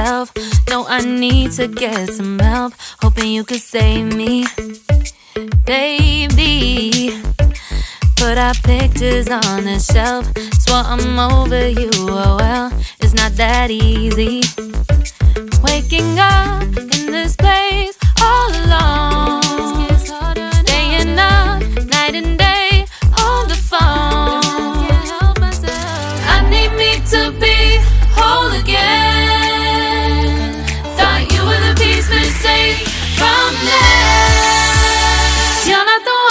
myself. No, I need to get some help. Hoping you could save me, baby. Put our pictures on the shelf. Swore I'm over you, oh well, it's not that easy. Waking up in this place all alone, staying up night and day on the phone. I need me to be whole again. Thought you were the piece missing from this. You're not the one.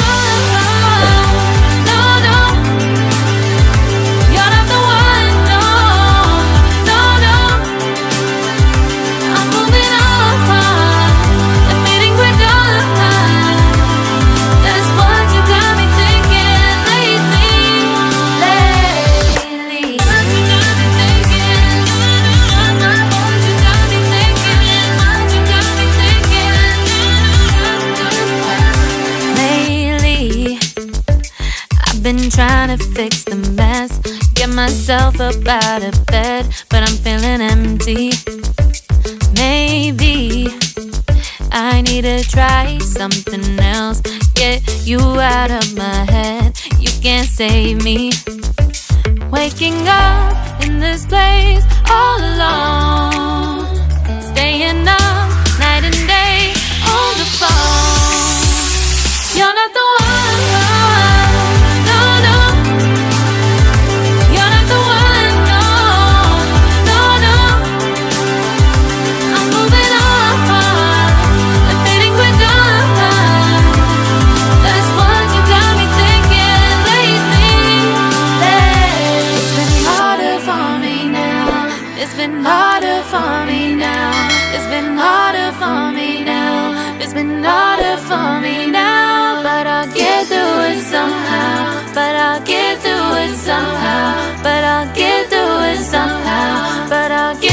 Been trying to fix the mess, get myself up out of bed, but I'm feeling empty. Maybe I need to try something else, get you out of my head. You can't save me. Waking up in this place all alone, staying up night and day on the phone. You're not the one. It's been harder for me now. It's been harder for me now. It's been harder for me now. But I'll get through it somehow. But I'll get through it somehow. But I'll get through it somehow. But I'll get